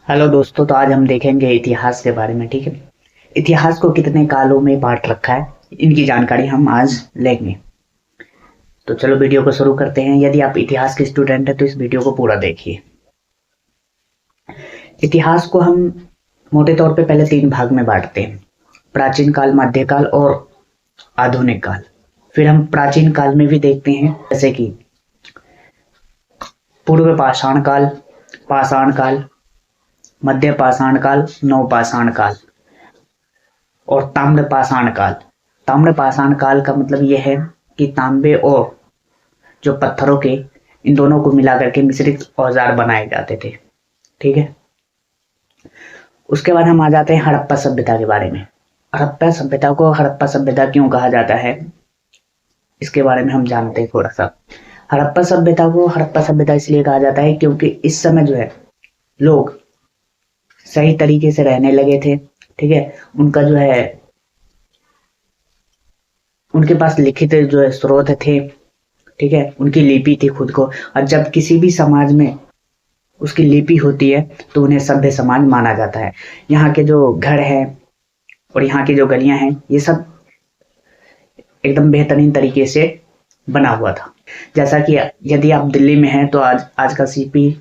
Hello दोस्तों, तो आज हम देखेंगे इतिहास के बारे में। ठीक है, इतिहास को कितने कालों में बांट रखा है, इनकी जानकारी हम आज लेंगे। तो चलो वीडियो को शुरू करते हैं। यदि आप इतिहास के स्टूडेंट हैं तो इस वीडियो को पूरा देखिए। इतिहास को हम मोटे तौर पे पहले 3 भाग में बांटते हैं: प्राचीन काल, मध्यकाल और आधुनिक काल। फिर हम प्राचीन काल में भी देखते हैं, जैसे कि पूर्व पाषाण काल, पाषाण काल, मध्य पाषाण काल, नवपाषाण काल और ताम्र पाषाण काल। ताम्र पाषाण काल का मतलब यह है कि तांबे और जो पत्थरों के, इन दोनों को मिलाकर के मिश्रित औजार बनाए जाते थे। ठीक है, उसके बाद हम आ जाते हैं हड़प्पा सभ्यता के बारे में। हड़प्पा सभ्यता को हड़प्पा सभ्यता क्यों कहा जाता है, इसके बारे में हम जानते हैं थोड़ा सा। हड़प्पा सभ्यता को हड़प्पा सभ्यता इसलिए कहा जाता है क्योंकि इस समय जो है लोग सही तरीके से रहने लगे थे। ठीक है, उनका जो है, उनके पास लिखित जो है स्रोत थे। ठीक है, उनकी लिपि थी खुद को, और जब किसी भी समाज में उसकी लिपि होती है तो उन्हें सभ्य समाज माना जाता है। यहाँ के जो घर हैं और यहाँ की जो गलियां हैं, ये सब एकदम बेहतरीन तरीके से बना हुआ था। जैसा कि यदि आप दिल्ली में हैं तो आज का सीपी,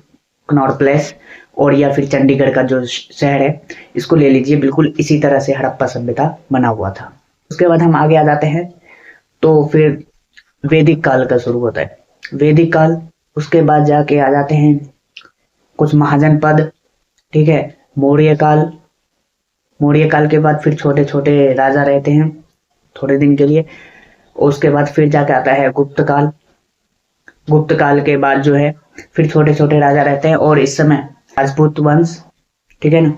कनॉट प्लेस और या फिर चंडीगढ़ का जो शहर है, इसको ले लीजिए, बिल्कुल इसी तरह से हड़प्पा सभ्यता बना हुआ था। उसके बाद हम आगे आ जाते हैं तो फिर वैदिक काल का शुरू होता है। वैदिक काल, उसके बाद जाके आ जाते हैं कुछ महाजनपद। ठीक है, मौर्य काल। मौर्य काल के बाद फिर छोटे छोटे राजा रहते हैं थोड़े दिन के लिए। उसके बाद फिर जाके आता है गुप्त काल। गुप्त काल के बाद जो है फिर छोटे छोटे राजा रहते हैं, और इस समय राजपूत वंश, ठीक है ना,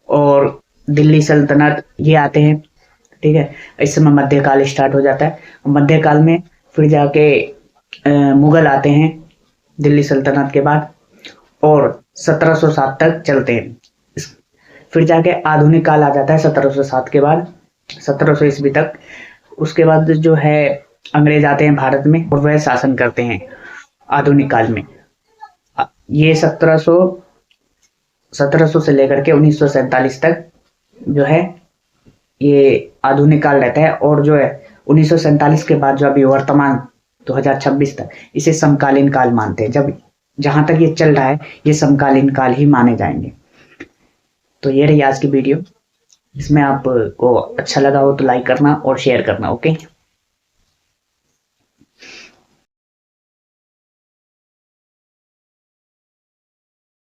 और दिल्ली सल्तनत, ये आते हैं। ठीक है, इस समय मध्यकाल स्टार्ट हो जाता है। मध्यकाल में फिर जाके मुगल आते हैं दिल्ली सल्तनत के बाद, और 1707 तक चलते हैं। फिर जाके आधुनिक काल आ जाता है 1707 के बाद, 1700 ईस्वी तक। उसके बाद जो है अंग्रेज आते हैं भारत में और वह शासन करते हैं आधुनिक काल में। ये 1700 से लेकर के 1947 तक जो है ये आधुनिक काल रहता है, और जो है 1947 के बाद जो अभी वर्तमान 2026 तक, इसे समकालीन काल मानते हैं। जब जहां तक ये चल रहा है, ये समकालीन काल ही माने जाएंगे। तो ये रही आज की वीडियो। इसमें आपको अच्छा लगा हो तो लाइक करना और शेयर करना। ओके।